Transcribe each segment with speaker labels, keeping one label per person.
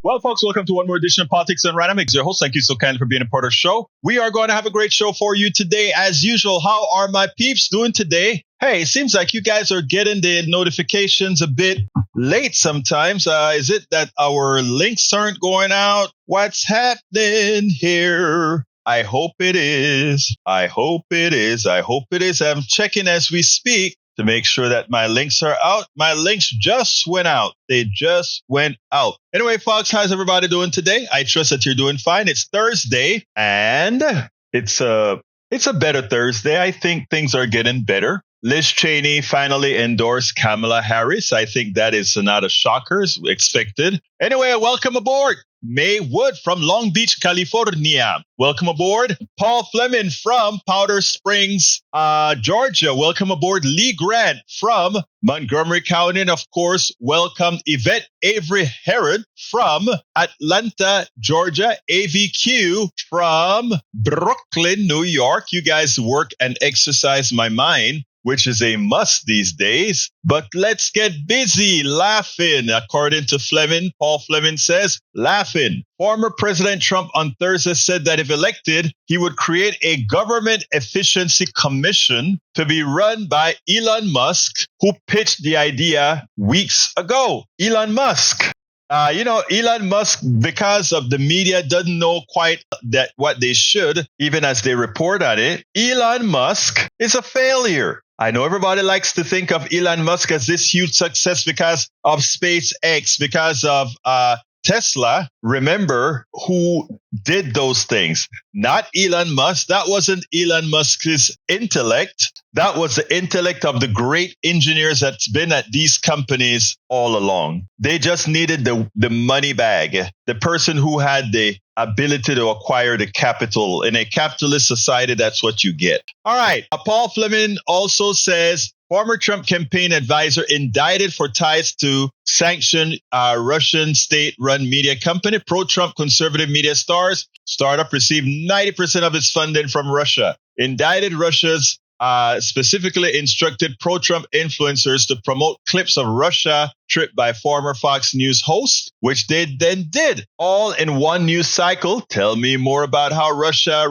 Speaker 1: Well, folks, welcome to one more edition of Politics and Dynamics. Your host, thank you so kindly for being a part of the show. We are going to have a great show for you today. As usual, how are my peeps doing today? Hey, it seems like you guys are getting the notifications a bit late sometimes. Is it that our links aren't going out? What's happening here? I hope it is. I hope it is. I hope it is. I'm checking as we speak to make sure that my links are out. My links just went out. They just went out. Anyway, folks, how's everybody doing today? I trust that you're doing fine. It's Thursday, and it's a better Thursday. I think things are getting better. Liz Cheney finally endorsed Kamala Harris. I think that is not a shocker, as expected. Anyway, welcome aboard. May Wood from Long Beach, California. Welcome aboard. Paul Fleming from Powder Springs, Georgia. Welcome aboard. Lee Grant from Montgomery County. And of course, welcome Yvette Avery Herod from Atlanta, Georgia. AVQ from Brooklyn, New York. You guys work and exercise my mind, which is a must these days. But let's get busy laughing. According to Fleming, Paul Fleming says, laughing. Former President Trump on Thursday said that if elected, he would create a government efficiency commission to be run by Elon Musk, who pitched the idea weeks ago. Elon Musk. Elon Musk, because of the media, doesn't know quite that what they should, even as they report on it. Elon Musk is a failure. I know everybody likes to think of Elon Musk as this huge success because of SpaceX, because of Tesla. Remember who did those things? Not Elon Musk. That wasn't Elon Musk's intellect. That was the intellect of the great engineers that's been at these companies all along. They just needed the money bag, the person who had the ability to acquire the capital. In a capitalist society, that's what you get. All right. Paul Fleming also says, former Trump campaign advisor indicted for ties to sanctioned Russian state-run media company. Pro-Trump conservative media startup received 90% of its funding from Russia. Indicted Russia's specifically instructed pro-Trump influencers to promote clips of Russia trip by former Fox News host, which they then did all in one news cycle. Tell me more about how Russia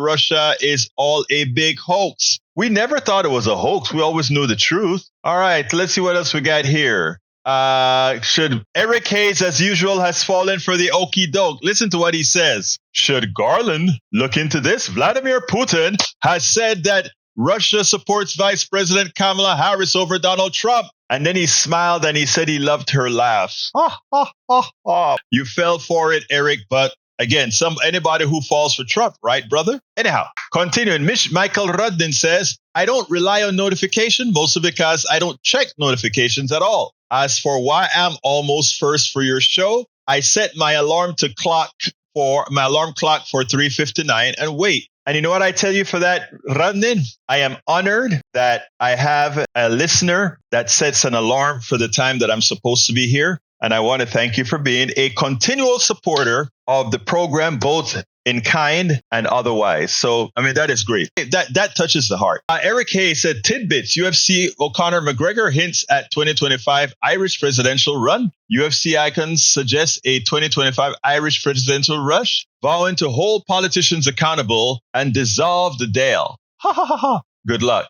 Speaker 1: is all a big hoax. We never thought it was a hoax. We always knew the truth. All right, let's see what else we got here. Should Eric Hayes, as usual, has fallen for the okie doke. Listen to what he says. Should Garland look into this? Vladimir Putin has said that Russia supports Vice President Kamala Harris over Donald Trump. And then he smiled and he said he loved her laugh. You fell for it, Eric, but again, anybody who falls for Trump, right, brother? Anyhow, continuing, Michael Rudden says, I don't rely on notification, mostly because I don't check notifications at all. As for why I'm almost first for your show, I set my alarm clock for 3:59 and wait. And you know what I tell you for that, Rudden? I am honored that I have a listener that sets an alarm for the time that I'm supposed to be here. And I want to thank you for being a continual supporter of the program, both in kind and otherwise. So, I mean, that is great. That touches the heart. Eric Hayes said, tidbits, UFC O'Connor McGregor hints at 2025 Irish presidential run. UFC icons suggest a 2025 Irish presidential rush, vowing to hold politicians accountable and dissolve the Dáil. Ha ha ha ha. Good luck.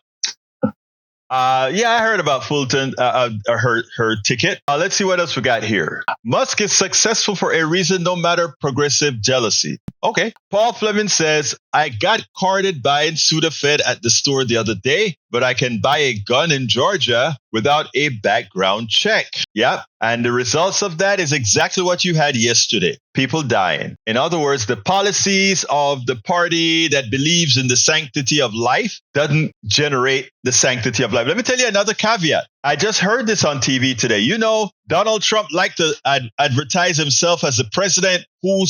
Speaker 1: I heard about Fulton, her ticket. Let's see what else we got here. Musk is successful for a reason, no matter progressive jealousy. Okay. Paul Fleming says, I got carded buying Sudafed at the store the other day, but I can buy a gun in Georgia without a background check. Yep. And the results of that is exactly what you had yesterday. People dying. In other words, the policies of the party that believes in the sanctity of life doesn't generate the sanctity of life. Let me tell you another caveat. I just heard this on TV today. You know, Donald Trump liked to advertise himself as a president who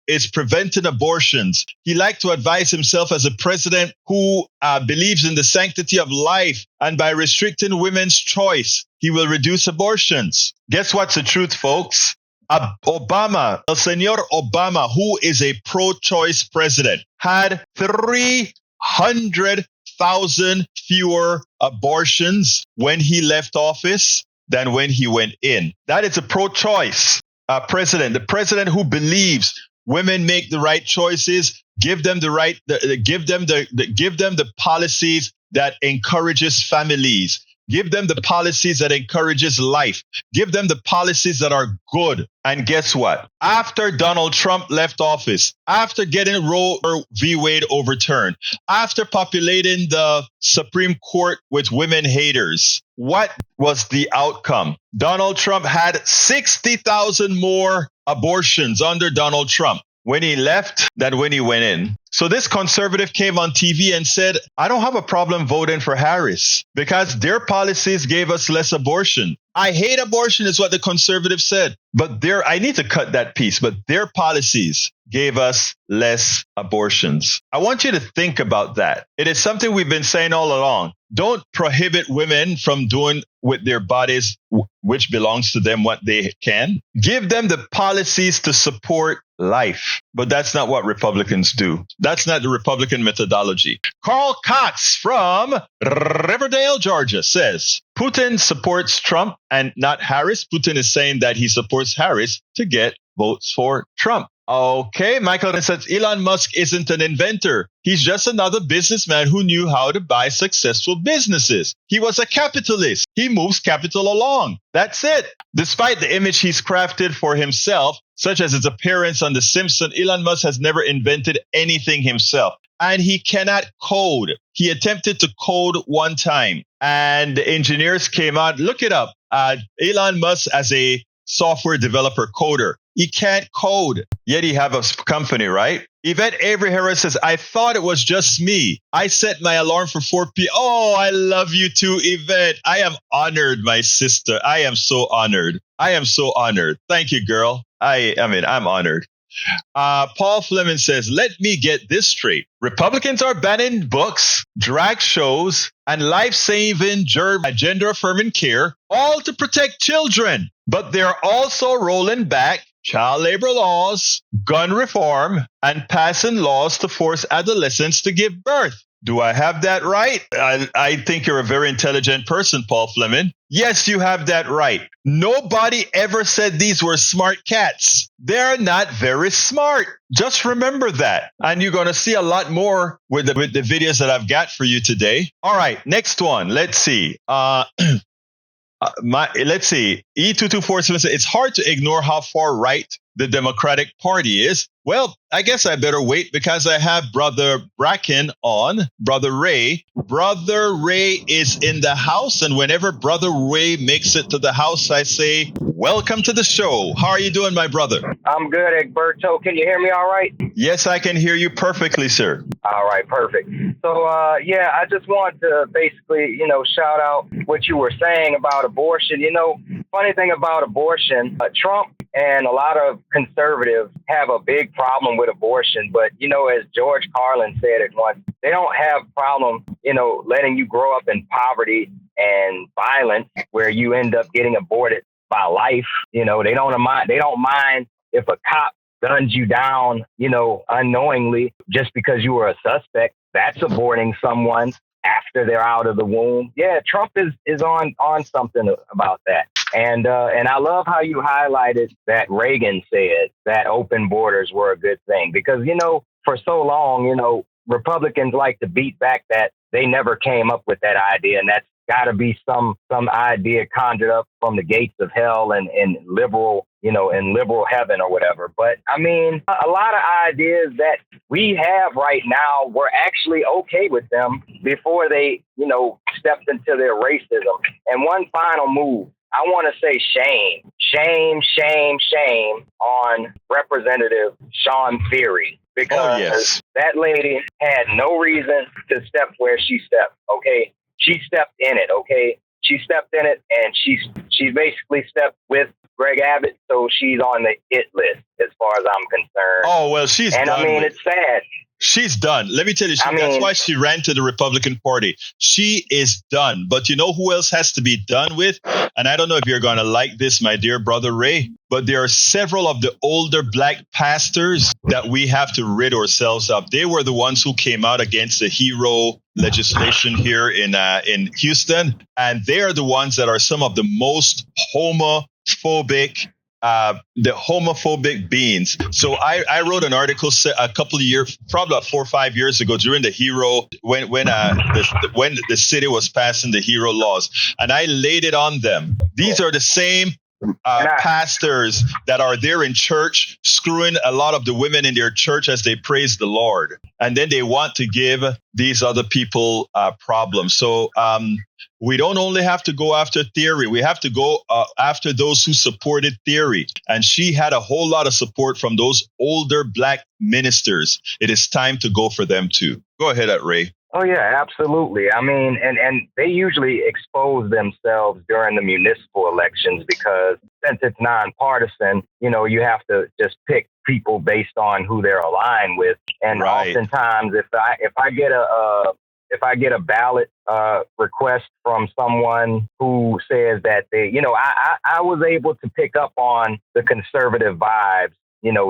Speaker 1: is preventing abortions. He liked to advise himself as a president who believes in the sanctity of life, and by restricting women's choice, he will reduce abortions. Guess what's the truth, folks? Obama, El Señor Obama, who is a pro-choice president, had 300,000 fewer abortions when he left office than when he went in. That is a pro-choice. president, the president who believes women make the right choices, give them the right, give them the policies that encourages families. Give them the policies that encourages life. Give them the policies that are good. And guess what? After Donald Trump left office, after getting Roe v. Wade overturned, after populating the Supreme Court with women haters, what was the outcome? Donald Trump had 60,000 more abortions under Donald Trump when he left than when he went in. So this conservative came on TV and said, I don't have a problem voting for Harris because their policies gave us less abortion. I hate abortion is what the conservative said. But I need to cut that piece, but their policies gave us less abortions. I want you to think about that. It is something we've been saying all along. Don't prohibit women from doing with their bodies, which belongs to them, what they can. Give them the policies to support life. But that's not what Republicans do. That's not the Republican methodology. Carl Cox from Riverdale, Georgia says, Putin supports Trump and not Harris. Putin is saying that he supports Harris to get votes for Trump. Okay, Michael says Elon Musk isn't an inventor. He's just another businessman who knew how to buy successful businesses. He was a capitalist. He moves capital along. That's it. Despite the image he's crafted for himself, such as his appearance on The Simpsons, Elon Musk has never invented anything himself. And he cannot code. He attempted to code one time, and the engineers came out. Look it up. Elon Musk as a software developer coder. He can't code, yet he have a company, right? Yvette Avery Harris says, I thought it was just me. I set my alarm for 4 p.m. Oh, I love you too, Yvette. I am honored, my sister. I am so honored. I am so honored. Thank you, girl. I'm honored. Paul Fleming says, let me get this straight. Republicans are banning books, drag shows, and life-saving gender-affirming care, all to protect children. But they're also rolling back child labor laws, gun reform, and passing laws to force adolescents to give birth. Do I have that right? I think you're a very intelligent person, Paul Fleming. Yes, you have that right. Nobody ever said these were smart cats. They're not very smart. Just remember that. And you're going to see a lot more with the videos that I've got for you today. All right, next one. Let's see. Let's see. E2247 says, it's hard to ignore how far right the Democratic Party is. Well, I guess I better wait because I have Brother Bracken on, Brother Ray. Brother Ray is in the house, and whenever Brother Ray makes it to the house, I say, welcome to the show. How are you doing, my brother?
Speaker 2: I'm good, Egberto. Can you hear me all right?
Speaker 1: Yes, I can hear you perfectly, sir.
Speaker 2: All right, perfect. So, I just want to basically, shout out what you were saying about abortion. Funny thing about abortion, Trump and a lot of conservatives have a big problem with abortion. But, as George Carlin said it once, they don't have problem, letting you grow up in poverty and violence where you end up getting aborted by life. They don't mind if a cop guns you down, unknowingly just because you were a suspect. That's aborting someone after they're out of the womb. Yeah, Trump is on something about that. And I love how you highlighted that Reagan said that open borders were a good thing because, for so long, Republicans like to beat back that they never came up with that idea. And that's got to be some idea conjured up from the gates of hell and liberal, in liberal heaven or whatever. But I mean, a lot of ideas that we have right now were actually okay with them before they, stepped into their racism. And one final move. I want to say shame on Representative Sean Ferry because that lady had no reason to step where she stepped. Okay. She stepped in it. Okay. She stepped in it and she basically stepped with Greg Abbott. So she's on the it list as far as I'm concerned.
Speaker 1: Oh, well, she's done.
Speaker 2: And I mean, it's sad.
Speaker 1: She's done. Let me tell you, that's why she ran to the Republican Party. She is done. But you know who else has to be done with? And I don't know if you're going to like this, my dear brother Ray, but there are several of the older black pastors that we have to rid ourselves of. They were the ones who came out against the HERO legislation here in Houston. And they are the ones that are some of the most homophobic the homophobic beings. So I wrote an article a couple of years, probably about 4 or 5 years ago, during the hero when the city was passing the hero laws, and I laid it on them. These are the same pastors that are there in church screwing a lot of the women in their church as they praise the Lord, and then they want to give these other people problems. So we don't only have to go after theory, we have to go after those who supported theory, and she had a whole lot of support from those older black ministers. It is time to go for them too. Go ahead, Ray.
Speaker 2: Oh, yeah, absolutely. I mean, and they usually expose themselves during the municipal elections because since it's nonpartisan, you have to just pick people based on who they're aligned with. And oftentimes, if I get a ballot request from someone who says that I was able to pick up on the conservative vibes,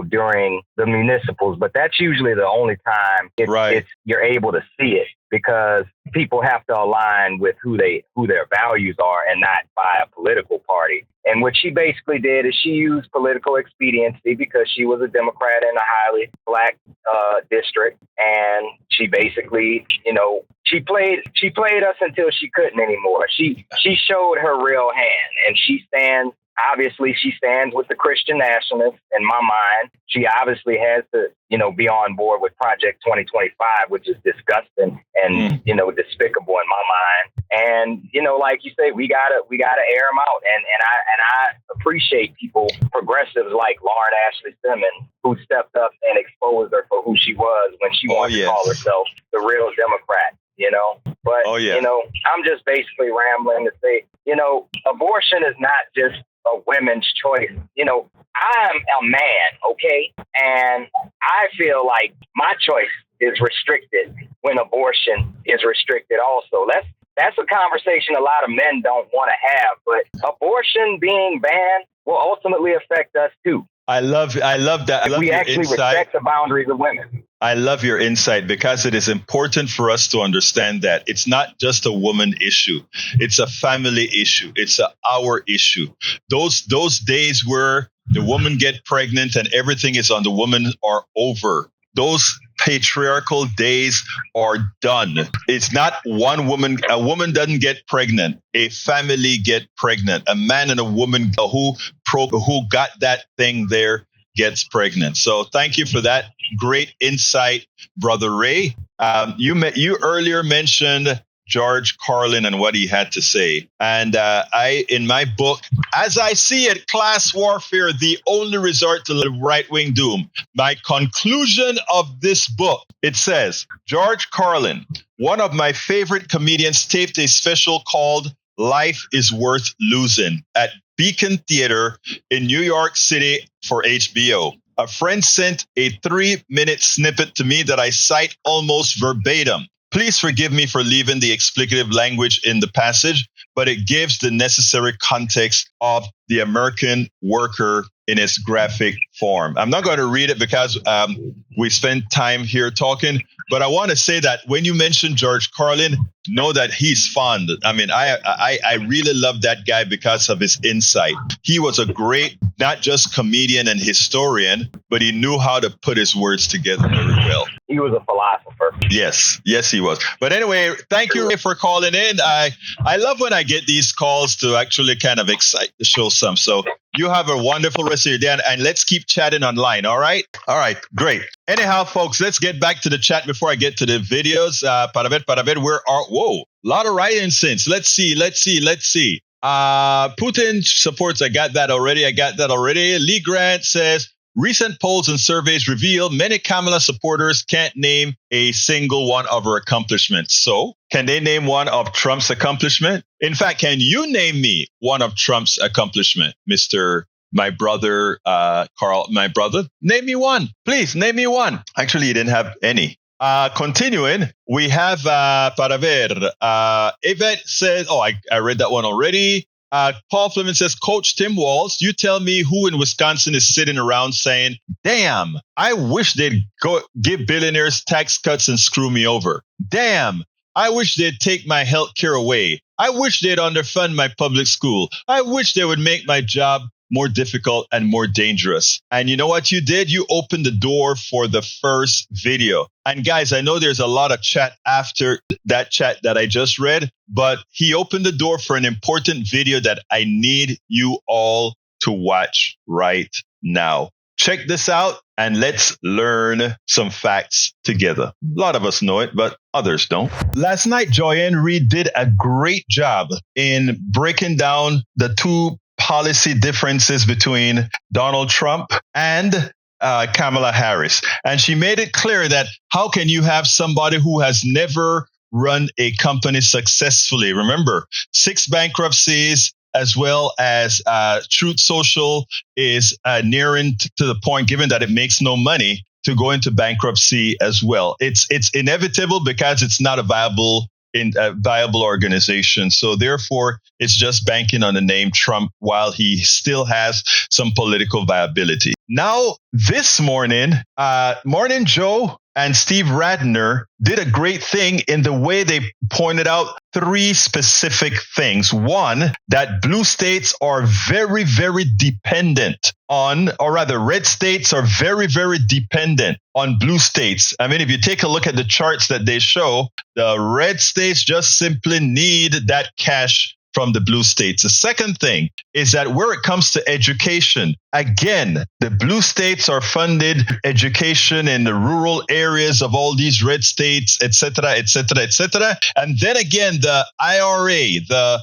Speaker 2: during the municipals, but that's usually the only time you're able to see it, because people have to align with who their values are and not by a political party. And what she basically did is she used political expediency because she was a Democrat in a highly black district, and she basically, she played us until she couldn't anymore. She showed her real hand, and she stands with the Christian nationalists in my mind. She obviously has to, be on board with Project 2025, which is disgusting and, despicable in my mind. And, like you say, we gotta air them out. And I appreciate people, progressives like Lauren Ashley Simmons, who stepped up and exposed her for who she was when she wanted to call herself the real Democrat. But, I'm just basically rambling to say, abortion is not just a women's choice. I'm a man, okay? And I feel like my choice is restricted when abortion is restricted also. That's a conversation a lot of men don't want to have, but abortion being banned will ultimately affect us too.
Speaker 1: I love that. I love
Speaker 2: we actually respect the boundaries of women.
Speaker 1: I love your insight, because it is important for us to understand that it's not just a woman issue. It's a family issue. It's our issue. Those days where the woman get pregnant and everything is on the woman are over. Those patriarchal days are done. It's not one woman. A woman doesn't get pregnant. A family get pregnant. A man and a woman who got that thing there gets pregnant. So thank you for that great insight, Brother Ray. You earlier mentioned George Carlin and what he had to say. And in my book, As I See It, Class Warfare, the Only Resort to the Right-Wing Doom, my conclusion of this book, it says, George Carlin, one of my favorite comedians, taped a special called Life is Worth Losing at Beacon Theater in New York City for HBO. A friend sent a 3-minute snippet to me that I cite almost verbatim. Please forgive me for leaving the explicative language in the passage, but it gives the necessary context of the American worker in its graphic form. I'm not going to read it because we spent time here talking, but I want to say that when you mention George Carlin, know that he's fond. I mean, I really love that guy because of his insight. He was a great, not just comedian and historian, but he knew how to put his words together very well.
Speaker 2: He was a philosopher.
Speaker 1: Yes, he was. But anyway, thank you, Ray, for calling in. I love when I get these calls to actually kind of excite the show some. So you have a wonderful rest of your day, and let's keep chatting online. All right, great. Anyhow, folks, let's get back to the chat before I get to the videos. Para ver, whoa, a lot of writing since. Let's see. Putin supports. I got that already. Lee Grant says, recent polls and surveys reveal many Kamala supporters can't name a single one of her accomplishments. So, can they name one of Trump's accomplishment? In fact, can you name me one of Trump's accomplishment, my brother, Carl, my brother? Name me one. Please, name me one. Actually, he didn't have any. Continuing, we have, para ver, Yvette says, I read that one already. Paul Fleming says, Coach Tim Walz, you tell me who in Wisconsin is sitting around saying, damn, I wish they'd go give billionaires tax cuts and screw me over. Damn, I wish they'd take my health care away. I wish they'd underfund my public school. I wish they would make my job more difficult, and more dangerous. And you know what you did? You opened the door for the first video. And guys, I know there's a lot of chat after that chat that I just read, but he opened the door for an important video that I need you all to watch right now. Check this out and let's learn some facts together. A lot of us know it, but others don't. Last night, Joy-Ann Reid did a great job in breaking down the two policy differences between Donald Trump and Kamala Harris. And she made it clear that how can you have somebody who has never run a company successfully? Remember, 6 bankruptcies, as well as Truth Social is nearing to the point, given that it makes no money, to go into bankruptcy as well. It's inevitable because it's not a viable organization. So therefore, it's just banking on the name Trump while he still has some political viability. Now, this morning, Morning Joe and Steve Radner did a great thing in the way they pointed out 3 specific things. One, that blue states are very, very dependent on, or rather, red states are very, very dependent on blue states. I mean, if you take a look at the charts that they show, the red states just simply need that cash from the blue states. The second thing is that where it comes to education, again, the blue states are funded education in the rural areas of all these red states, et cetera, et cetera, et cetera. And then again, the IRA, the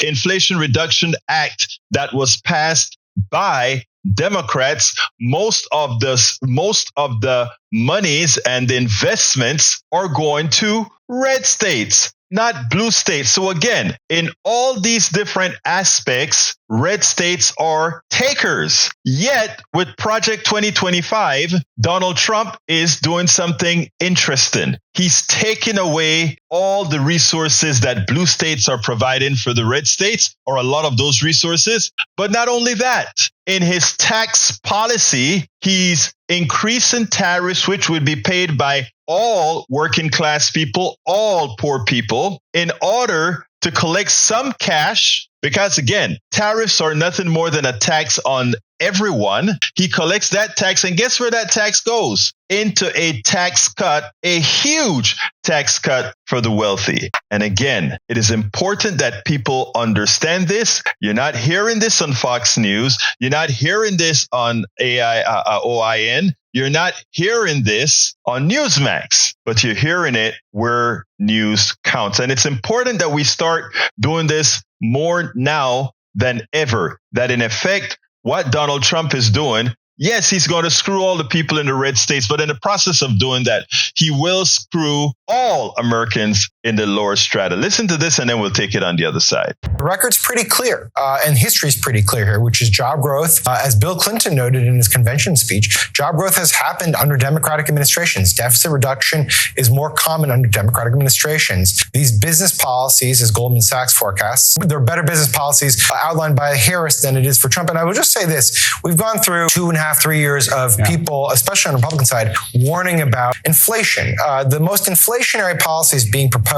Speaker 1: Inflation Reduction Act that was passed by Democrats, most of the monies and the investments are going to red states, not blue states. So again, in all these different aspects, red states are takers. Yet with Project 2025, Donald Trump is doing something interesting. He's taking away all the resources that blue states are providing for the red states, or a lot of those resources. But not only that, in his tax policy, he's increasing tariffs, which would be paid by all working class people, all poor people, in order to collect some cash. Because again, tariffs are nothing more than a tax on everyone. He collects that tax, and guess where that tax goes? Into a tax cut, a huge tax cut for the wealthy. And again, it is important that people understand this. You're not hearing this on Fox News. You're not hearing this on OIN. You're not hearing this on Newsmax, but you're hearing it where news counts. And it's important that we start doing this more now than ever. That in effect, what Donald Trump is doing, yes, he's going to screw all the people in the red states, but in the process of doing that, he will screw all Americans in the lower strata. Listen to this, and then we'll take it on the other side.
Speaker 3: The record's pretty clear, and history's pretty clear here, which is job growth. As Bill Clinton noted in his convention speech, job growth has happened under Democratic administrations. Deficit reduction is more common under Democratic administrations. These business policies, as Goldman Sachs forecasts, they're better business policies outlined by Harris than it is for Trump. And I will just say this, we've gone through 2.5, 3 years of people, especially on the Republican side, warning about inflation. The most inflationary policies being proposed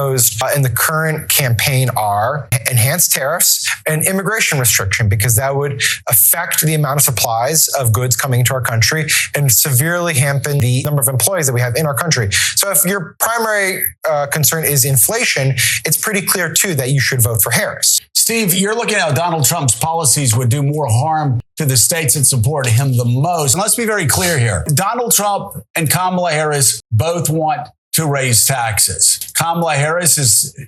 Speaker 3: in the current campaign are enhanced tariffs and immigration restriction, because that would affect the amount of supplies of goods coming into our country and severely hamper the number of employees that we have in our country. So if your primary concern is inflation, it's pretty clear, too, that you should vote for Harris.
Speaker 4: Steve, you're looking at how Donald Trump's policies would do more harm to the states that support him the most. And let's be very clear here. Donald Trump and Kamala Harris both want to raise taxes. Kamala Harris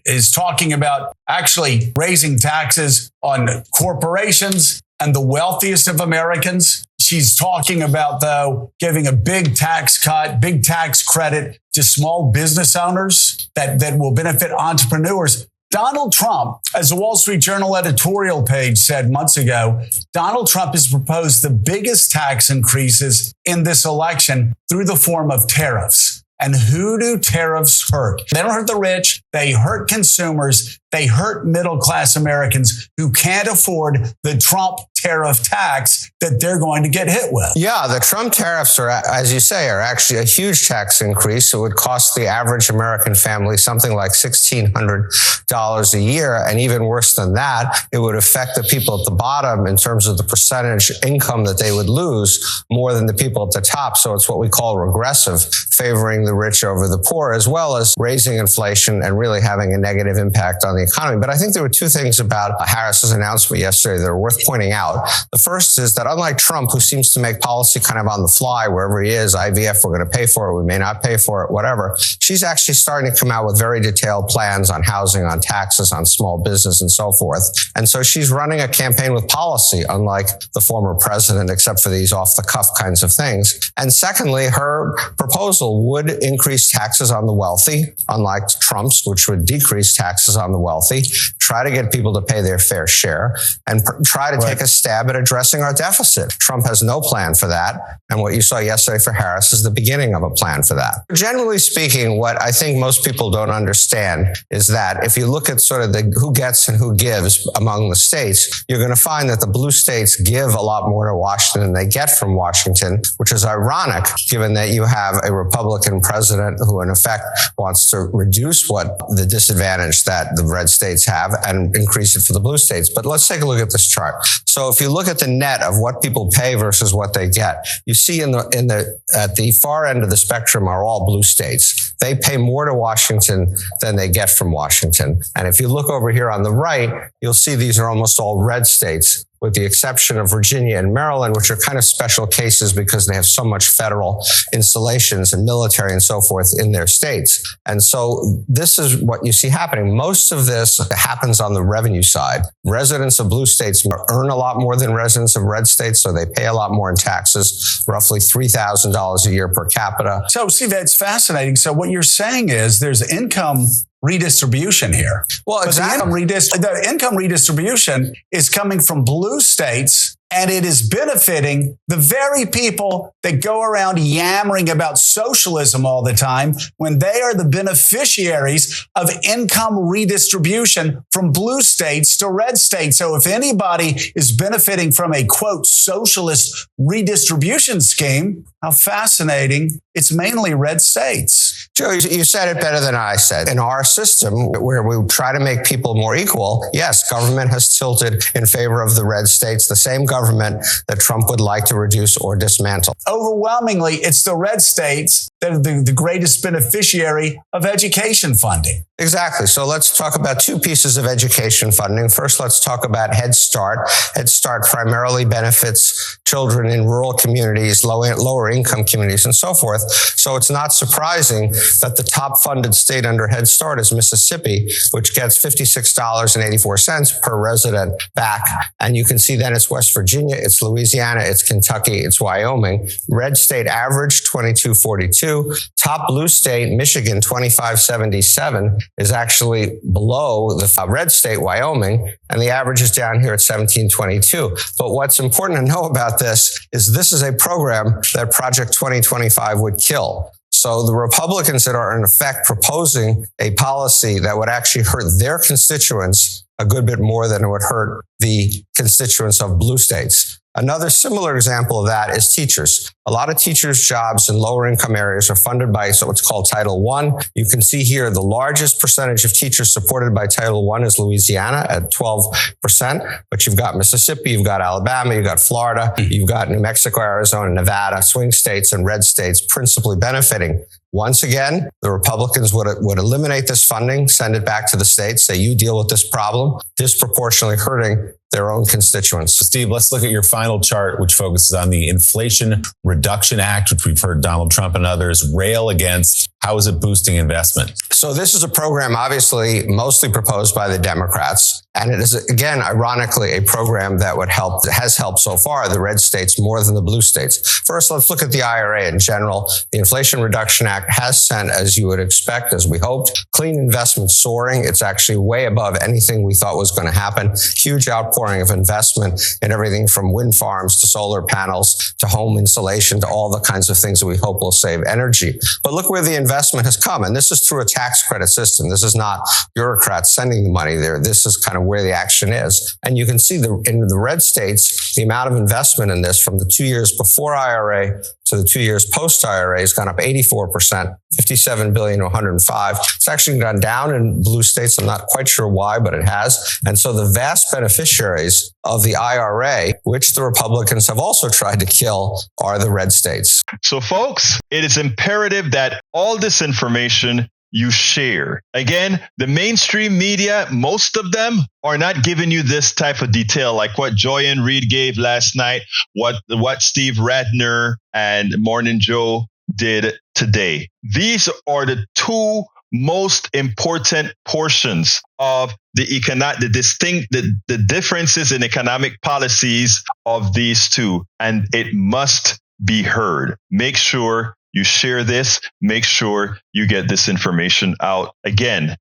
Speaker 4: is talking about actually raising taxes on corporations and the wealthiest of Americans. She's talking about, though, giving a big tax cut, big tax credit to small business owners that will benefit entrepreneurs. Donald Trump, as the Wall Street Journal editorial page said months ago, Donald Trump has proposed the biggest tax increases in this election through the form of tariffs. And who do tariffs hurt? They don't hurt the rich. They hurt consumers. They hurt middle-class Americans who can't afford the Trump tariff tax that they're going to get hit with.
Speaker 3: Yeah, the Trump tariffs are, as you say, are actually a huge tax increase. It would cost the average American family something like $1,600 a year. And even worse than that, it would affect the people at the bottom in terms of the percentage income that they would lose more than the people at the top. So it's what we call regressive, favoring the rich over the poor, as well as raising inflation and really having a negative impact on the economy. But I think there were two things about Harris's announcement yesterday that are worth pointing out. The first is that unlike Trump, who seems to make policy kind of on the fly, wherever he is, IVF, we're going to pay for it, we may not pay for it, whatever, she's actually starting to come out with very detailed plans on housing, on taxes, on small business, and so forth. And so she's running a campaign with policy, unlike the former president, except for these off-the-cuff kinds of things. And secondly, her proposal would increase taxes on the wealthy, unlike Trump's, which would decrease taxes on the wealthy, try to get people to pay their fair share, and try to take a stab at addressing our deficit. Trump has no plan for that. And what you saw yesterday for Harris is the beginning of a plan for that. Generally speaking, what I think most people don't understand is that if you look at sort of the who gets and who gives among the states, you're going to find that the blue states give a lot more to Washington than they get from Washington, which is ironic given that you have a Republican president who in effect wants to reduce what the disadvantage that the red states have and increase it for the blue states. But let's take a look at this chart. So if you look at the net of what people pay versus what they get, you see at the far end of the spectrum are all blue states. They pay more to Washington than they get from Washington. And if you look over here on the right, you'll see these are almost all red states, with the exception of Virginia and Maryland, which are kind of special cases because they have so much federal installations and military and so forth in their states. And so this is what you see happening. Most of this happens on the revenue side. Residents of blue states earn a lot more than residents of red states, so they pay a lot more in taxes, roughly $3,000 a year per capita.
Speaker 4: So, see, that's fascinating. So what you're saying is there's income redistribution here.
Speaker 3: Well, exactly.
Speaker 4: The income redistribution is coming from blue states, and it is benefiting the very people that go around yammering about socialism all the time when they are the beneficiaries of income redistribution from blue states to red states. So if anybody is benefiting from a, quote, socialist redistribution scheme, how fascinating. It's mainly red states.
Speaker 3: Joe, you said it better than I said. In our system, where we try to make people more equal, yes, government has tilted in favor of the red states, the same government that Trump would like to reduce or dismantle.
Speaker 4: Overwhelmingly, it's the red states that are the greatest beneficiary of education funding.
Speaker 3: Exactly. So let's talk about two pieces of education funding. First, let's talk about Head Start. Head Start primarily benefits children in rural communities, lower income communities, and so forth. So it's not surprising that the top funded state under Head Start is Mississippi, which gets $56.84 per resident back. And you can see then it's West Virginia, it's Louisiana, it's Kentucky, it's Wyoming. Red state average, $22.42. Top blue state, Michigan, $25.77, is actually below the red state, Wyoming, and the average is down here at $17.22. But what's important to know about this is a program that Project 2025 would kill. So the Republicans that are in effect proposing a policy that would actually hurt their constituents a good bit more than it would hurt the constituents of blue states. Another similar example of that is teachers. A lot of teachers' jobs in lower income areas are funded by what's called Title I. You can see here the largest percentage of teachers supported by Title I is Louisiana at 12%. But you've got Mississippi, you've got Alabama, you've got Florida, you've got New Mexico, Arizona, Nevada, swing states and red states principally benefiting. Once again, the Republicans would eliminate this funding, send it back to the states, say you deal with this problem, disproportionately hurting their own constituents.
Speaker 5: Steve, let's look at your final chart, which focuses on the Inflation Reduction Act, which we've heard Donald Trump and others rail against. How is it boosting investment?
Speaker 3: So this is a program obviously mostly proposed by the Democrats. And it is, again, ironically, a program that has helped so far the red states more than the blue states. First, let's look at the IRA in general. The Inflation Reduction Act has sent, as you would expect, as we hoped, clean investment soaring. It's actually way above anything we thought was going to happen. Huge outpouring of investment in everything from wind farms to solar panels to home insulation to all the kinds of things that we hope will save energy. But look where the investment has come, and this is through a tax credit system. This is not bureaucrats sending the money there. This is kind of where the action is. And you can see in the red states, the amount of investment in this from the 2 years before IRA to the 2 years post-IRA has gone up 84%, 57 billion to 105. It's actually gone down in blue states. I'm not quite sure why, but it has. And so the vast beneficiaries of the IRA, which the Republicans have also tried to kill, are the red states.
Speaker 1: So folks, it is imperative that all this information you share. Again, the mainstream media, most of them are not giving you this type of detail like what Joy and Reid gave last night, what Steve Radner and Morning Joe did today. These are the two most important portions of the differences in economic policies of these two, and it must be heard. Make sure you share this. Make sure you get this information out. Again,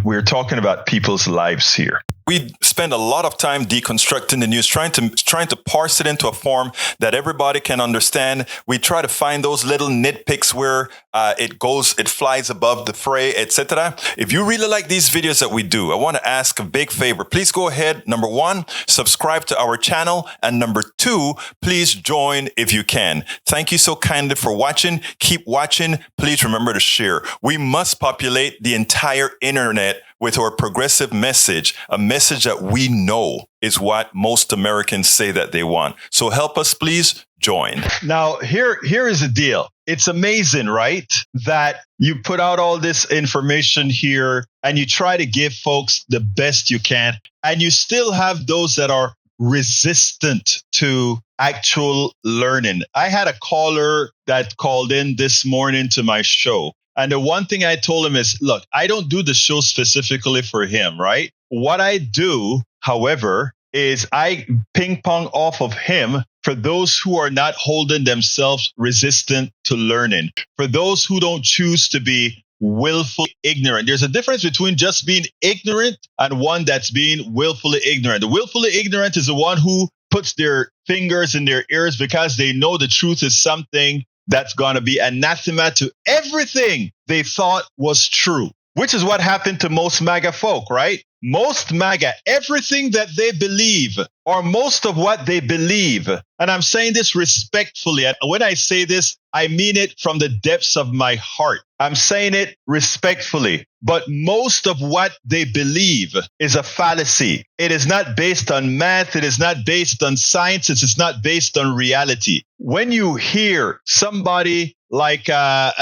Speaker 1: we're talking about people's lives here.
Speaker 6: We spend a lot of time deconstructing the news, trying to parse it into a form that everybody can understand. We try to find those little nitpicks where it flies above the fray, etc. If you really like these videos that we do, I want to ask a big favor. Please go ahead. Number one, subscribe to our channel. And number two, please join if you can. Thank you so kindly for watching. Keep watching. Please remember to share. We must populate the entire internet with our progressive message, a message that we know is what most Americans say that they want. So help us, please join.
Speaker 1: Now, here is the deal. It's amazing, right? That you put out all this information here and you try to give folks the best you can. And you still have those that are resistant to actual learning. I had a caller that called in this morning to my show. And the one thing I told him is, look, I don't do the show specifically for him, right? What I do, however, is I ping pong off of him for those who are not holding themselves resistant to learning, for those who don't choose to be willfully ignorant. There's a difference between just being ignorant and one that's being willfully ignorant. The willfully ignorant is the one who puts their fingers in their ears because they know the truth is something that's going to be anathema to everything they thought was true, which is what happened to most MAGA folk, right? Most MAGA, everything that they believe, or most of what they believe, and I'm saying this respectfully, and when I say this, I mean it from the depths of my heart. I'm saying it respectfully, but most of what they believe is a fallacy. It is not based on math. It is not based on science. It's not based on reality. When you hear somebody like, when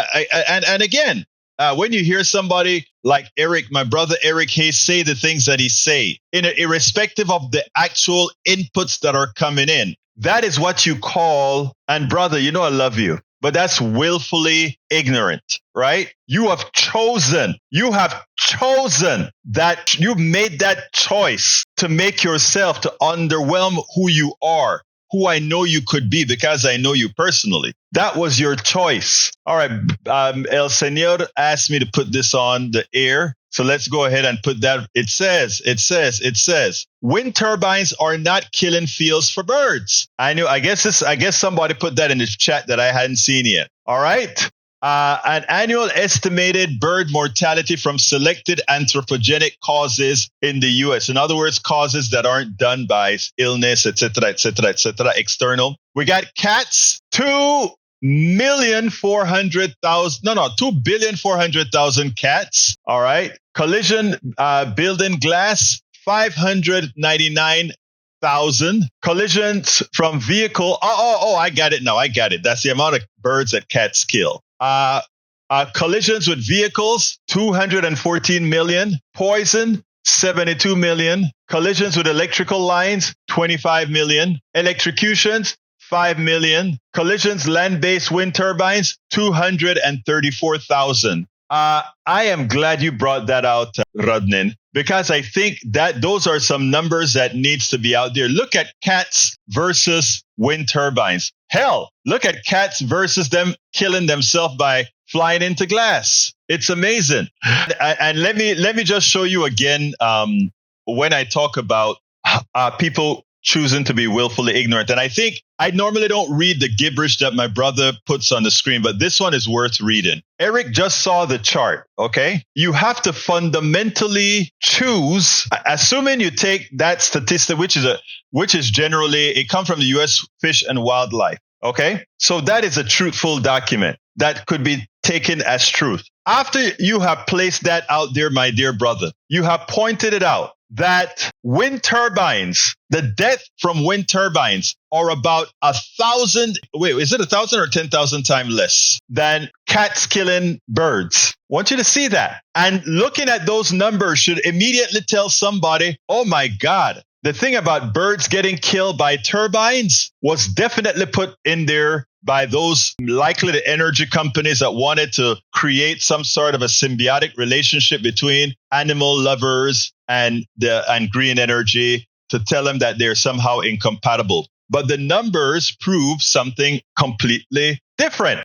Speaker 1: you hear somebody like Eric, my brother Eric Hayes, say the things that he say, irrespective of the actual inputs that are coming in, that is what you call, and brother, you know I love you, but that's willfully ignorant, right? You have chosen that, you made that choice to make yourself, to underwhelm who you are, who I know you could be because I know you personally. That was your choice. All right. El Señor asked me to put this on the air. So let's go ahead and put that. It says, wind turbines are not killing fields for birds. I guess somebody put that in the chat that I hadn't seen yet. All right. An annual estimated bird mortality from selected anthropogenic causes in the U.S. In other words, causes that aren't done by illness, etc., external. We got cats, 2,400,000 cats. All right. Collision building glass, 599,000. Collisions from vehicle. I got it now. I got it. That's the amount of birds that cats kill. Collisions with vehicles, 214 million. Poison, 72 million. Collisions with electrical lines, 25 million. Electrocutions, 5 million. Collisions, land-based wind turbines, 234,000. I am glad you brought that out, Rodnin, because I think that those are some numbers that needs to be out there. Look at cats versus wind turbines. Hell, look at cats versus them killing themselves by flying into glass. It's amazing. And let me just show you again when I talk about people choosing to be willfully ignorant. And I think I normally don't read the gibberish that my brother puts on the screen, but this one is worth reading. Eric just saw the chart, okay? You have to fundamentally choose, assuming you take that statistic, which is generally, it comes from the U.S. Fish and Wildlife, okay? So that is a truthful document that could be taken as truth. After you have placed that out there, my dear brother, you have pointed it out that wind turbines, the death from wind turbines are about 1,000, is it 1,000 or 10,000 times less than cats killing birds? I want you to see that. And looking at those numbers should immediately tell somebody, oh my God, the thing about birds getting killed by turbines was definitely put in there by those likely the energy companies that wanted to create some sort of a symbiotic relationship between animal lovers and green energy to tell them that they're somehow incompatible. But the numbers prove something completely different.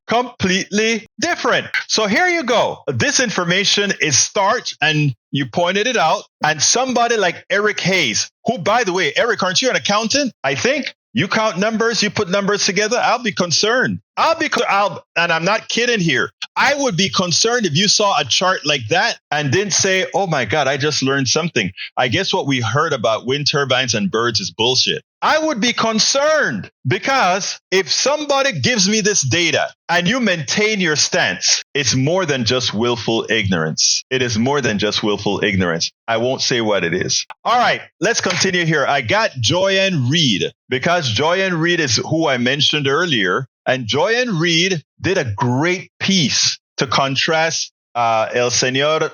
Speaker 1: So here you go. This information is starch, and you pointed it out. And somebody like Eric Hayes, who, by the way, Eric, aren't you an accountant? I think. You count numbers, you put numbers together, I'll be concerned. And I'm not kidding here. I would be concerned if you saw a chart like that and didn't say, oh my God, I just learned something. I guess what we heard about wind turbines and birds is bullshit. I would be concerned because if somebody gives me this data and you maintain your stance, it's more than just willful ignorance. It is more than just willful ignorance. I won't say what it is. All right, let's continue here. I got Joyanne Reid because Joyanne Reid is who I mentioned earlier. And Joyanne Reid did a great piece to contrast El Señor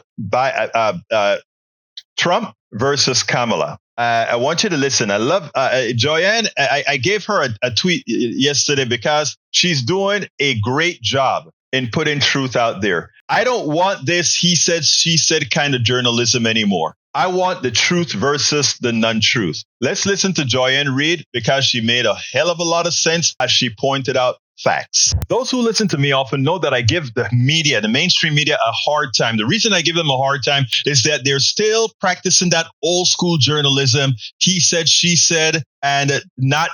Speaker 1: Trump versus Kamala. I want you to listen. I love Joyanne. I gave her a tweet yesterday because she's doing a great job in putting truth out there. I don't want this he said, she said kind of journalism anymore. I want the truth versus the non-truth. Let's listen to Joyanne Reid because she made a hell of a lot of sense as she pointed out facts. Those who listen to me often know that I give the media, the mainstream media, a hard time. The reason I give them a hard time is that they're still practicing that old school journalism. He said, she said, and not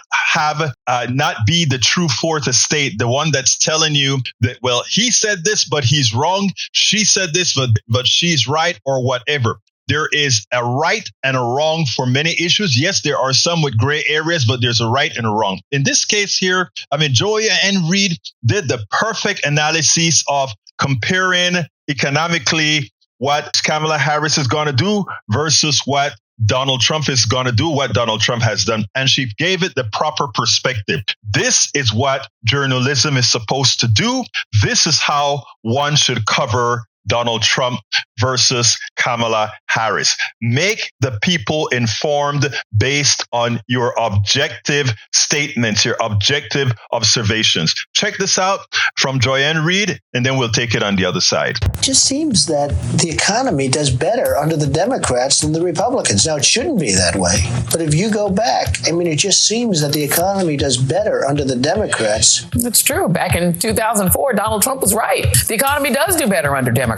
Speaker 1: be the true fourth estate, the one that's telling you that, well, he said this, but he's wrong. She said this, but she's right, or whatever. There is a right and a wrong for many issues. Yes, there are some with gray areas, but there's a right and a wrong. In this case here, Joyanne Reid did the perfect analysis of comparing economically what Kamala Harris is going to do versus what Donald Trump is going to do, what Donald Trump has done. And she gave it the proper perspective. This is what journalism is supposed to do. This is how one should cover Donald Trump versus Kamala Harris. Make the people informed based on your objective statements, your objective observations. Check this out from Joyanne Reid, and then we'll take it on the other side.
Speaker 7: It just seems that the economy does better under the Democrats than the Republicans. Now, it shouldn't be that way. But if you go back, it just seems that the economy does better under the Democrats.
Speaker 8: It's true. Back in 2004, Donald Trump was right. The economy does do better under Democrats.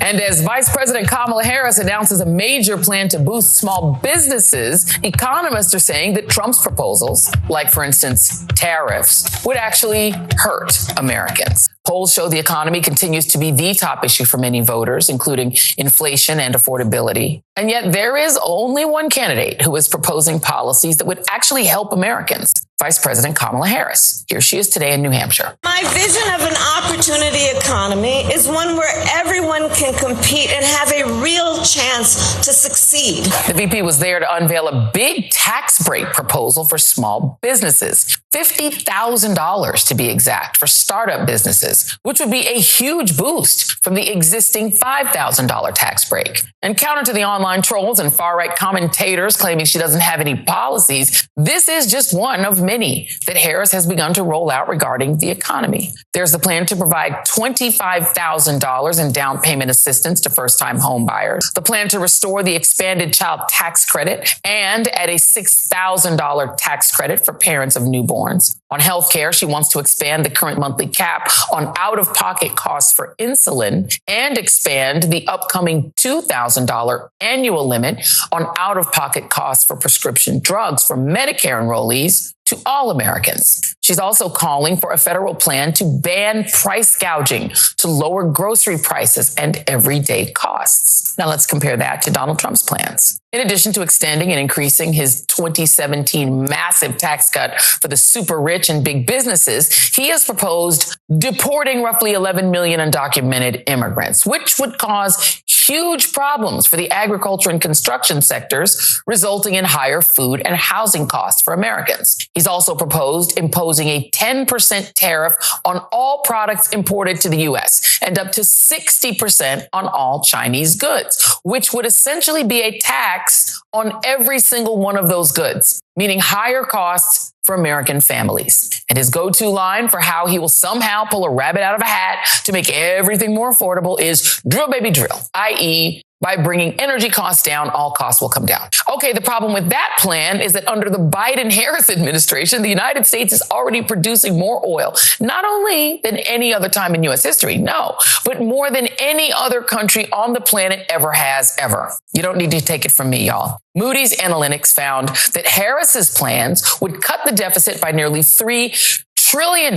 Speaker 8: And as Vice President Kamala Harris announces a major plan to boost small businesses, economists are saying that Trump's proposals, like, for instance, tariffs, would actually hurt Americans. Polls show the economy continues to be the top issue for many voters, including inflation and affordability. And yet there is only one candidate who is proposing policies that would actually help Americans. Vice President Kamala Harris. Here she is today in New Hampshire.
Speaker 9: My vision of an opportunity economy is one where everyone can compete and have a real chance to succeed.
Speaker 8: The VP was there to unveil a big tax break proposal for small businesses. $50,000 to be exact for startup businesses, which would be a huge boost from the existing $5,000 tax break. And counter to the online trolls and far-right commentators claiming she doesn't have any policies, this is just one of many that Harris has begun to roll out regarding the economy. There's the plan to provide $25,000 in down payment assistance to first-time home buyers, the plan to restore the expanded child tax credit and add a $6,000 tax credit for parents of newborns, On healthcare, she wants to expand the current monthly cap on out-of-pocket costs for insulin and expand the upcoming $2,000 annual limit on out-of-pocket costs for prescription drugs for Medicare enrollees to all Americans. She's also calling for a federal plan to ban price gouging to lower grocery prices and everyday costs. Now let's compare that to Donald Trump's plans. In addition to extending and increasing his 2017 massive tax cut for the super rich and big businesses, he has proposed deporting roughly 11 million undocumented immigrants, which would cause huge problems for the agriculture and construction sectors, resulting in higher food and housing costs for Americans. He's also proposed imposing a 10% tariff on all products imported to the U.S. and up to 60% on all Chinese goods, which would essentially be a tax on every single one of those goods, meaning higher costs for American families. And his go-to line for how he will somehow pull a rabbit out of a hat to make everything more affordable is drill, baby, drill, i.e., by bringing energy costs down, all costs will come down. Okay, the problem with that plan is that under the Biden-Harris administration, the United States is already producing more oil, not only than any other time in U.S. history, no, but more than any other country on the planet ever has, ever. You don't need to take it from me, y'all. Moody's Analytics found that Harris's plans would cut the deficit by nearly $3 trillion,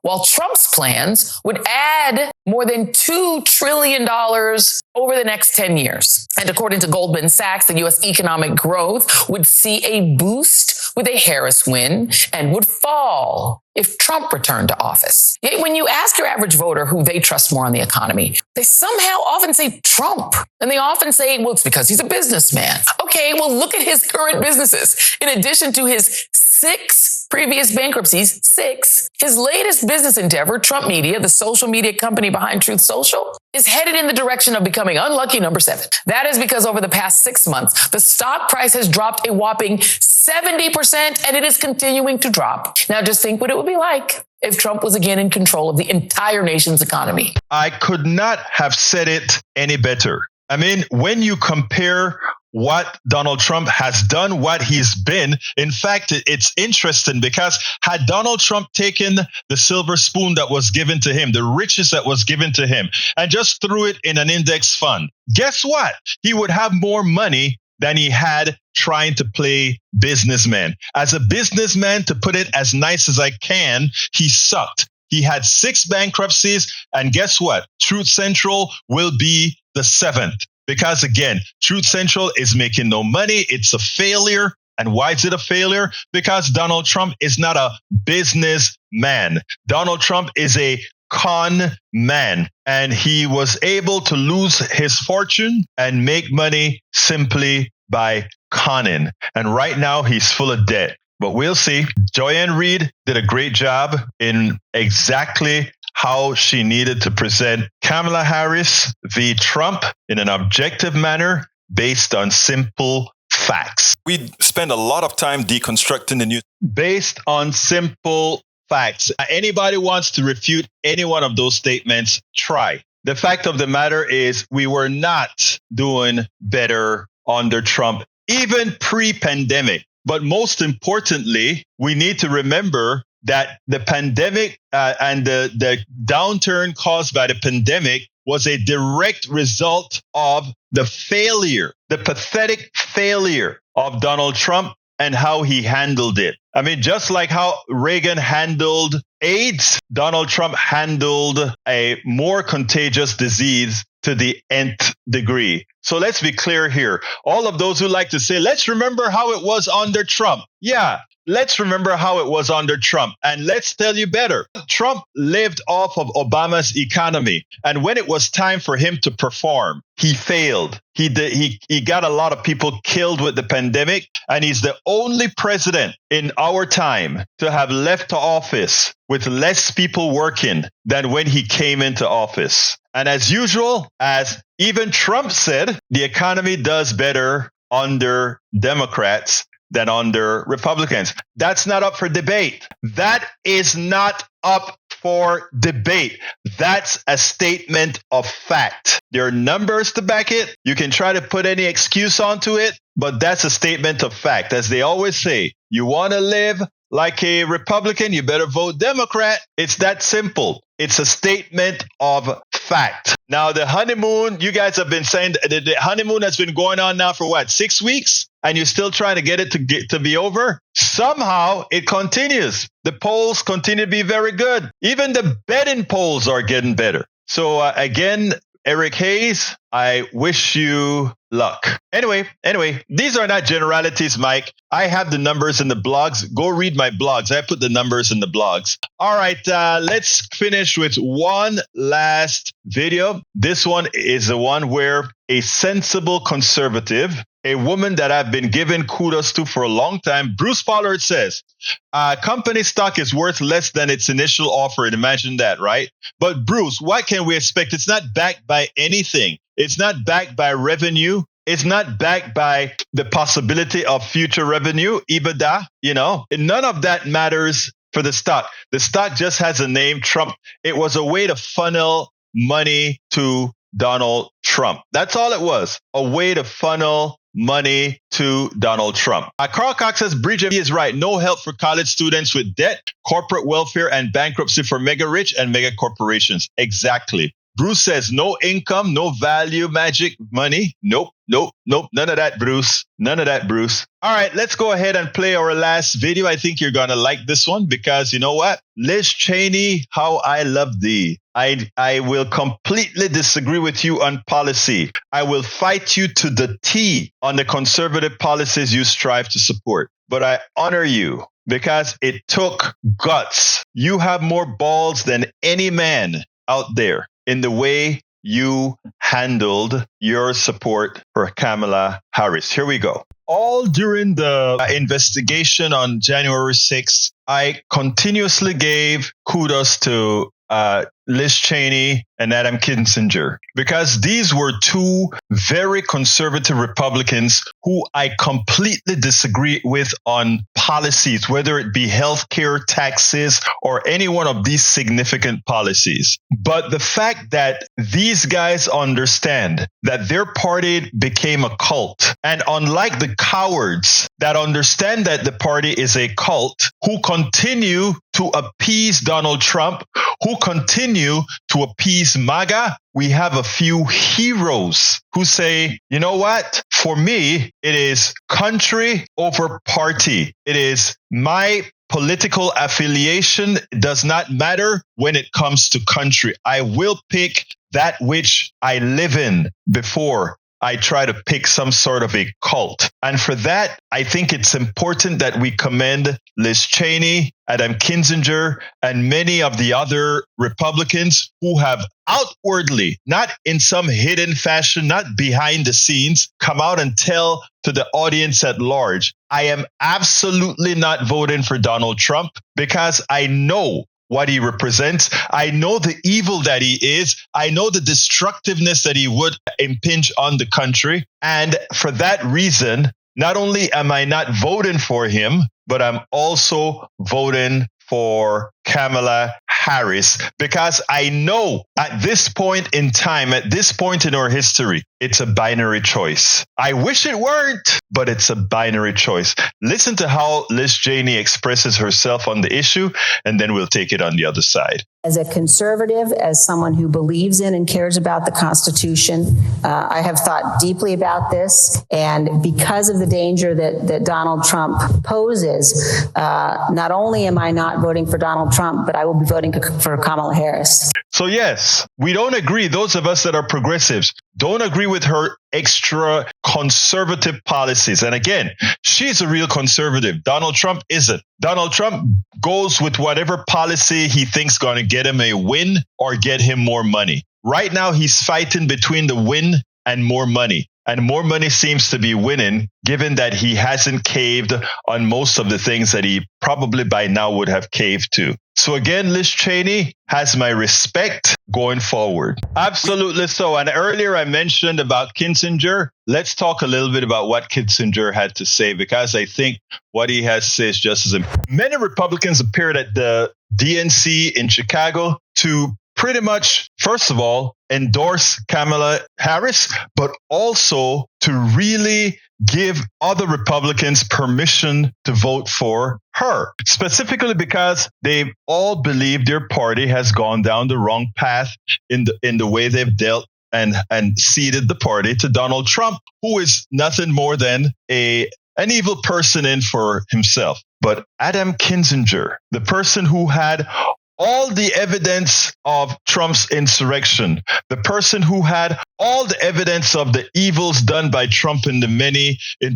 Speaker 8: while Trump's plans would add more than $2 trillion over the next 10 years. And according to Goldman Sachs, the U.S. economic growth would see a boost with a Harris win and would fall if Trump returned to office. Yet when you ask your average voter who they trust more on the economy, they somehow often say Trump. And they often say, well, it's because he's a businessman. Okay, well, look at his current businesses. In addition to his 6 previous bankruptcies, his latest business endeavor, Trump Media, the social media company behind Truth Social, is headed in the direction of becoming unlucky number 7. That is because over the past 6 months, the stock price has dropped a whopping 70%, and it is continuing to drop. Now just think what it would be like if Trump was again in control of the entire nation's economy.
Speaker 1: I could not have said it any better. I mean, when you compare what Donald Trump has done, what he's been, in fact, it's interesting because had Donald Trump taken the silver spoon that was given to him, the riches that was given to him, and just threw it in an index fund, guess what? He would have more money than he had trying to play businessman. As a businessman, to put it as nice as I can, he sucked. He had 6 bankruptcies, and guess what? Truth Central will be the 7th. Because again, Truth Central is making no money. It's a failure. And why is it a failure? Because Donald Trump is not a businessman. Donald Trump is a con man. And he was able to lose his fortune and make money simply by conning. And right now he's full of debt. But we'll see. Joyanne Reid did a great job in exactly how she needed to present Kamala Harris v. Trump in an objective manner based on simple facts.
Speaker 6: We spend a lot of time deconstructing the news.
Speaker 1: Based on simple facts. Anybody wants to refute any one of those statements, try. The fact of the matter is we were not doing better under Trump, even pre-pandemic. But most importantly, we need to remember that the pandemic and the downturn caused by the pandemic was a direct result of the failure, the pathetic failure of Donald Trump and how he handled it. I mean, just like how Reagan handled AIDS, Donald Trump handled a more contagious disease to the nth degree. So let's be clear here. All of those who like to say, let's remember how it was under Trump. Yeah, let's remember how it was under Trump. And let's tell you better. Trump lived off of Obama's economy. And when it was time for him to perform, he failed. He got a lot of people killed with the pandemic. And he's the only president in our time to have left office with less people working than when he came into office. And as usual, as even Trump said, the economy does better under Democrats than under Republicans. That's not up for debate. That is not up for debate. That's a statement of fact. There are numbers to back it. You can try to put any excuse onto it, but that's a statement of fact. As they always say, you want to live like a Republican, you better vote Democrat. It's that simple. It's a statement of fact. Now, the honeymoon, you guys have been saying the honeymoon has been going on now for what, 6 weeks? And you're still trying to get it to be over? Somehow it continues. The polls continue to be very good. Even the betting polls are getting better. So again, Eric Hayes, I wish you luck. Anyway, these are not generalities, Mike. I have the numbers in the blogs. Go read my blogs. I put the numbers in the blogs. All right, let's finish with one last video. This one is the one where a sensible conservative, a woman that I've been giving kudos to for a long time, Bruce Pollard says, company stock is worth less than its initial offer. And imagine that, right? But Bruce, what can we expect? It's not backed by anything. It's not backed by revenue. It's not backed by the possibility of future revenue, EBITDA, none of that matters for the stock. The stock just has a name, Trump. It was a way to funnel money to Donald Trump. That's all it was, a way to funnel money to Donald Trump. Carl Cox says, Bridget is right. No help for college students with debt, corporate welfare, and bankruptcy for mega rich and mega corporations. Exactly. Bruce says, no income, no value, magic money. Nope. None of that, Bruce. None of that, Bruce. All right, let's go ahead and play our last video. I think you're going to like this one because you know what? Liz Cheney, how I love thee. I will completely disagree with you on policy. I will fight you to the T on the conservative policies you strive to support. But I honor you because it took guts. You have more balls than any man out there in the way you handled your support for Kamala Harris. Here we go. All during the investigation on January 6th, I continuously gave kudos to Liz Cheney and Adam Kinzinger, because these were two very conservative Republicans who I completely disagree with on policies, whether it be healthcare, taxes, or any one of these significant policies. But the fact that these guys understand that their party became a cult, and unlike the cowards that understand that the party is a cult, who continue to appease Donald Trump, who continue to appease MAGA, we have a few heroes who say, you know what? For me, it is country over party. It is my political affiliation does not matter when it comes to country. I will pick that which I live in before I try to pick some sort of a cult. And for that, I think it's important that we commend Liz Cheney, Adam Kinzinger, and many of the other Republicans who have outwardly, not in some hidden fashion, not behind the scenes, come out and tell to the audience at large, I am absolutely not voting for Donald Trump because I know what he represents. I know the evil that he is. I know the destructiveness that he would impinge on the country. And for that reason, not only am I not voting for him, but I'm also voting for Kamala Harris, because I know at this point in time, at this point in our history, it's a binary choice. I wish it weren't, but it's a binary choice. Listen to how Liz Cheney expresses herself on the issue, and then we'll take it on the other side.
Speaker 10: As a conservative, as someone who believes in and cares about the Constitution, I have thought deeply about this. And because of the danger that Donald Trump poses, not only am I not voting for Donald Trump, but I will be voting for Kamala Harris.
Speaker 1: So yes, we don't agree. Those of us that are progressives don't agree with her extra conservative policies. And again, she's a real conservative. Donald Trump isn't. Donald Trump goes with whatever policy he thinks going to get him a win or get him more money. Right now, he's fighting between the win and more money. And more money seems to be winning, given that he hasn't caved on most of the things that he probably by now would have caved to. So again, Liz Cheney has my respect going forward. Absolutely so. And earlier I mentioned about Kinzinger. Let's talk a little bit about what Kinzinger had to say, because I think what he has to say is just as important. Many Republicans appeared at the DNC in Chicago to pretty much, first of all, endorse Kamala Harris, but also to really give other Republicans permission to vote for her, specifically because they all believe their party has gone down the wrong path in the way they've dealt and ceded the party to Donald Trump, who is nothing more than an evil person in for himself. But Adam Kinzinger, the person who had all the evidence of Trump's insurrection, the person who had all the evidence of the evils done by Trump in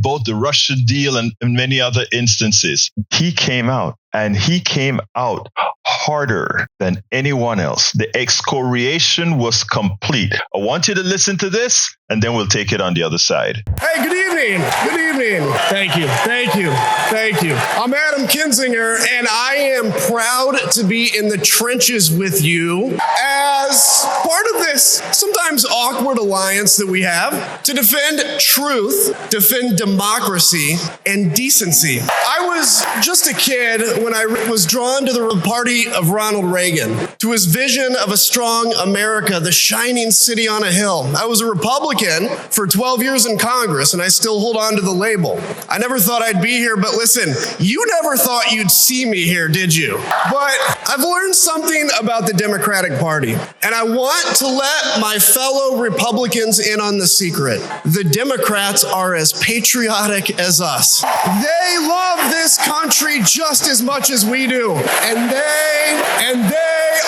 Speaker 1: both the Russia deal and many other instances, he came out, and he came out harder than anyone else. The excoriation was complete. I want you to listen to this, and then we'll take it on the other side.
Speaker 11: Hey, good evening. Good evening. Thank you. Thank you. Thank you. I'm Adam Kinzinger, and I am proud to be in the trenches with you as part of this sometimes awkward alliance that we have to defend truth, defend democracy, and decency. I was just a kid when I was drawn to the party of Ronald Reagan, to his vision of a strong America, the shining city on a hill. I was a Republican for 12 years in Congress, and I still hold on to the label. I never thought I'd be here, but listen, you never thought you'd see me here, did you? But I've learned something about the Democratic Party, and I want to let my fellow Republicans in on the secret. The Democrats are as patriotic as us. They love this country just as much as we do, and they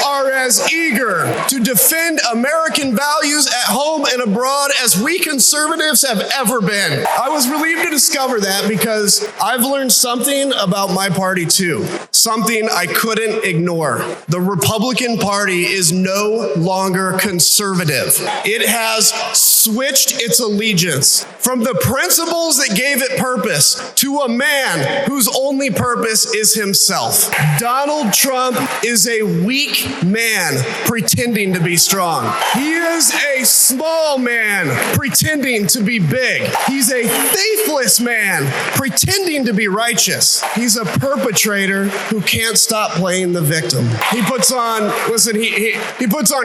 Speaker 11: are as eager to defend American values at home and abroad as we conservatives have ever been. I was relieved to discover that because I've learned something about my party too, something I couldn't ignore. The Republican Party is no longer conservative. It has switched its allegiance from the principles that gave it purpose to a man whose only purpose is himself. Donald Trump is a weak man pretending to be strong. He is a small man pretending to be big. He's a faithless man pretending to be righteous. He's a perpetrator who can't stop playing the victim. He puts on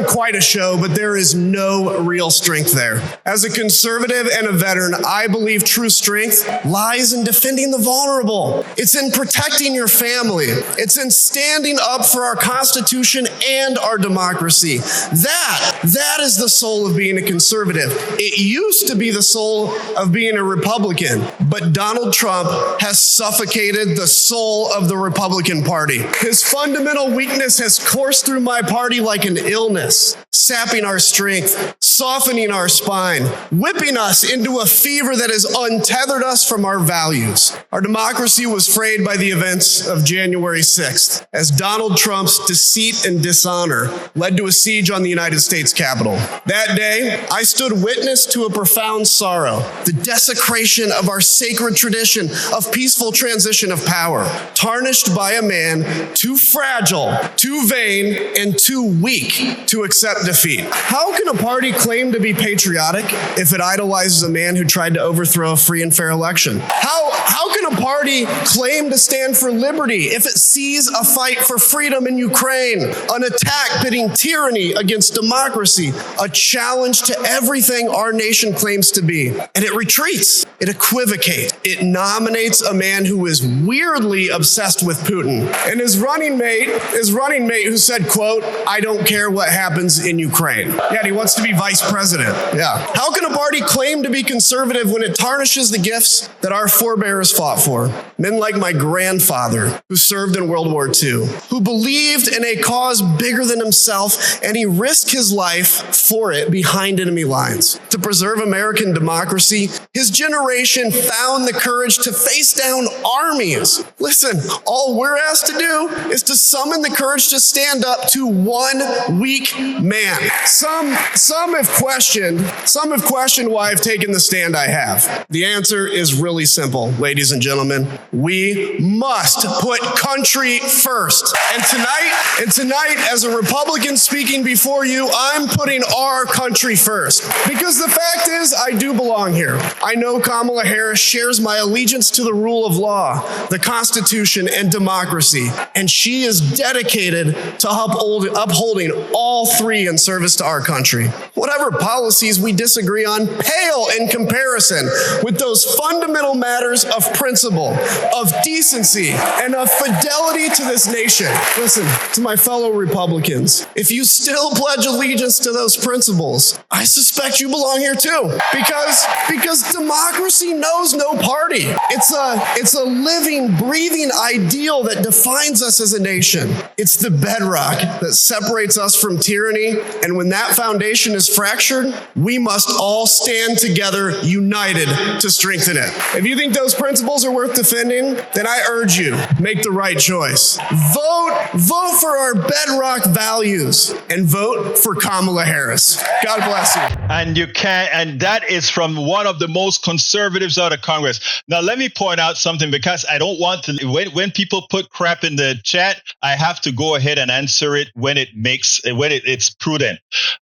Speaker 11: quite a show, but there is no real strength there. As a conservative and a veteran, I believe true strength lies in defending the vulnerable. It's in protecting your family. It's in standing up for our Constitution and our democracy. That is the soul of being a conservative. It used to be the soul of being a Republican, but Donald Trump has suffocated the soul of the Republican Party. His fundamental weakness has coursed through my party like an illness, sapping our strength, softening our spine, whipping us into a fever that has untethered us from our values. Our democracy was frayed by the events of January 6th, as Donald Trump's deceit and dishonor led to a siege on the United States Capitol. That day, I stood witness to a profound sorrow, the desecration of our sacred tradition of peaceful transition of power, tarnished by a man too fragile, too vain, and too weak to accept defeat. How can a party claim to be patriotic if it idolizes a man who tried to overthrow a free and fair election? How can a party claim to stand for liberty if it sees a fight for freedom in Ukraine, an attack pitting tyranny against democracy, a challenge to everything our nation claims to be, and it retreats, it equivocates, it nominates a man who is weirdly obsessed with Putin, and his running mate who said, quote, "I don't care what happens in Ukraine." Yeah, he wants to be vice president. Yeah. How can a party claim to be conservative when it tarnishes the gifts that our forebears fought for? Men like my grandfather, who served in World War II, who believed in a cause bigger than himself, and he risked his life for it behind enemy lines. To preserve American democracy, his generation found the courage to face down armies. Listen, all we're asked to do is to summon the courage to stand up to one weak man. Some have questioned why I've taken the stand I have. The answer is really simple, ladies and gentlemen. We must put country first. And tonight, as a Republican speaking before you, I'm putting our country first. Because the fact is, I do belong here. I know Kamala Harris shares my allegiance to the rule of law, the Constitution, and democracy, and she is dedicated to upholding all three in service to our country. Whatever policies we disagree on pale in comparison with those fundamental matters of principle, of decency, and of fidelity to this nation. Listen, to my fellow Republicans, if you still pledge allegiance to those principles, I suspect you belong here too, because democracy knows no party. It's a living, breathing ideal that defines us as a nation. It's the bedrock that separates us from tyranny, and when that foundation is fractured, we must all stand together, united, to strengthen it. If you think those principles are worth defending, then I urge you, make the right choice. Vote for our bedrock values, and vote for Kamala Harris. God bless you.
Speaker 1: And that is from one of the most conservatives out of Congress. Now, let me point out something, because I don't want to, when people put crap in the chat, I have to go ahead and answer it when it's prudent.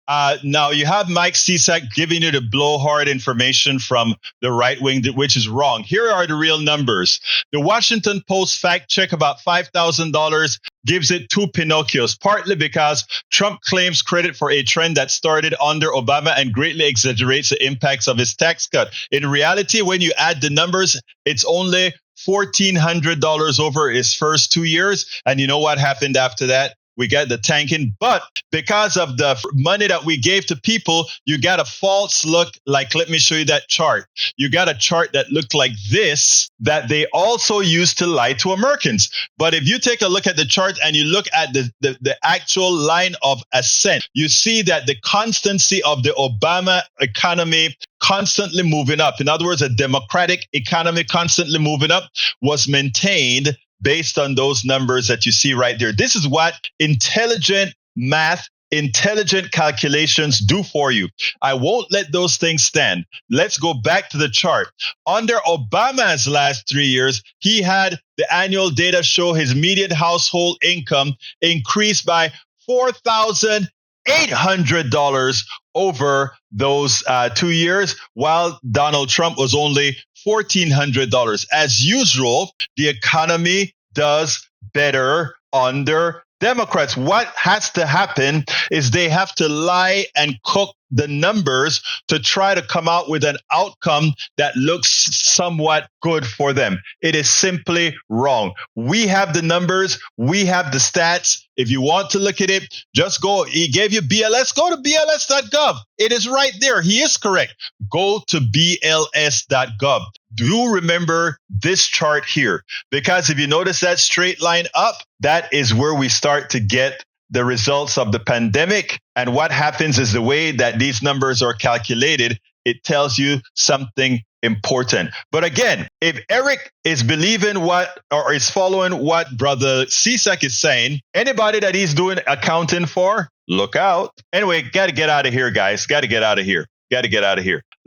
Speaker 1: Now, you have Mike Cisak giving you the blowhard information from the right wing, which is wrong. Here are the real numbers. The Washington Post fact check about $5,000 gives it 2 Pinocchios, partly because Trump claims credit for a trend that started under Obama and greatly exaggerates the impacts of his tax cut. In reality, when you add the numbers, it's only $1,400 over his first 2 years. And you know what happened after that? We got the tanking, but because of the money that we gave to people, you got a false look. Like, let me show you that chart. You got a chart that looked like this, that they also used to lie to Americans. But if you take a look at the chart and you look at the actual line of ascent, you see that the constancy of the Obama economy constantly moving up. In other words, a democratic economy constantly moving up was maintained based on those numbers that you see right there. This is what intelligent math, intelligent calculations do for you. I won't let those things stand. Let's go back to the chart. Under Obama's last 3 years, he had the annual data show his median household income increased by $4,800 over those 2 years, while Donald Trump was only $1,400. As usual, the economy does better under Democrats. What has to happen is they have to lie and cook the numbers to try to come out with an outcome that looks somewhat good for them. It is simply wrong. We have the numbers. We have the stats. If you want to look at it, just go. He gave you BLS. Go to BLS.gov. It is right there. He is correct. Go to BLS.gov. Do remember this chart here, because if you notice that straight line up, that is where we start to get the results of the pandemic. And what happens is the way that these numbers are calculated, it tells you something important. But again, if Eric is believing or is following what Brother Cisak is saying, anybody that he's doing accounting for, look out. Anyway, got to get out of here, guys. Got to get out of here.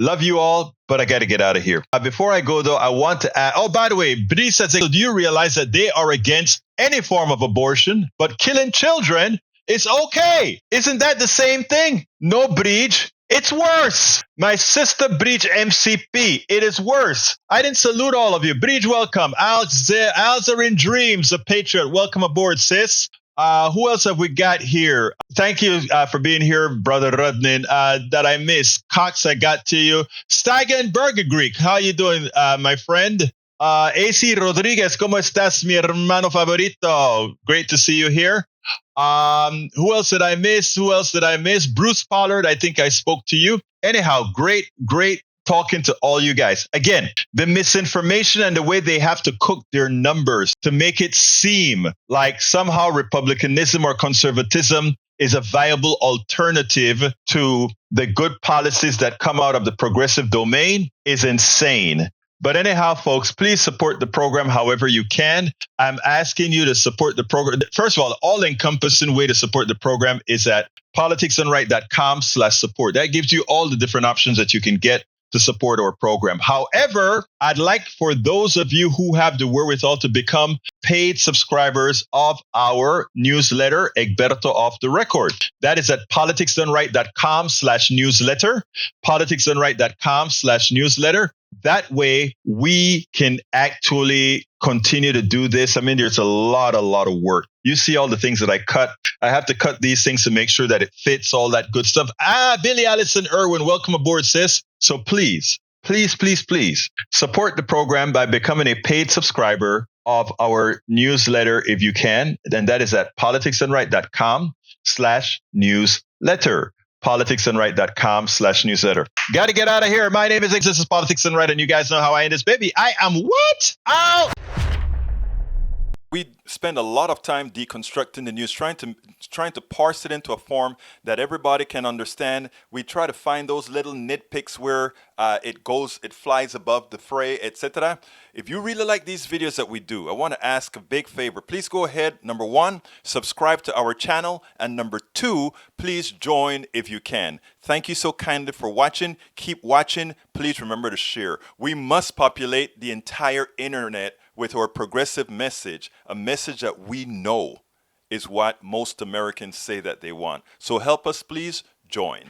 Speaker 1: Love you all, but I got to get out of here. Before I go, though, I want to add, by the way, Bree says, do you realize that they are against any form of abortion, but killing children is okay? Isn't that the same thing? No, Breach. It's worse. My sister Breach MCP. It is worse. I didn't salute all of you. Breach, welcome. Alzarin Dreams, a patriot. Welcome aboard, sis. Who else have we got here? Thank you for being here, Brother Rudnin. That I missed. Cox, I got to you. Steigen Burger Greek, how you doing, my friend? AC Rodriguez, ¿cómo estás, mi hermano favorito? Great to see you here. Who else did I miss? Bruce Pollard, I think I spoke to you. Anyhow, great talking to all you guys. Again, the misinformation and the way they have to cook their numbers to make it seem like somehow republicanism or conservatism is a viable alternative to the good policies that come out of the progressive domain is insane. But anyhow, folks, please support the program however you can. I'm asking you to support the program. First of all encompassing way to support the program is at politicsdoneright.com/support. That gives you all the different options that you can get to support our program. However, I'd like for those of you who have the wherewithal to become paid subscribers of our newsletter, Egberto Off the Record. That is at politicsdoneright.com/newsletter, politicsdoneright.com/newsletter. That way we can actually continue to do this. I mean, there's a lot of work. You see all the things that I cut. I have to cut these things to make sure that it fits, all that good stuff. Billy Allison Irwin, welcome aboard, sis. So please support the program by becoming a paid subscriber of our newsletter if you can. And that is at politicsandright.com/newsletter. politicsandright.com/newsletter. Got to get out of here. My name is X. This is Politics and Right, and you guys know how I end this, baby. I am what? Out.
Speaker 6: We spend a lot of time deconstructing the news, trying to parse it into a form that everybody can understand. We try to find those little nitpicks where it flies above the fray, etc. If you really like these videos that we do, I want to ask a big favor. Please go ahead. Number 1, subscribe to our channel, and number 2, please join if you can. Thank you so kindly for watching. Keep watching. Please remember to share. We must populate the entire internet with our progressive message, a message that we know is what most Americans say that they want. So help us, please join.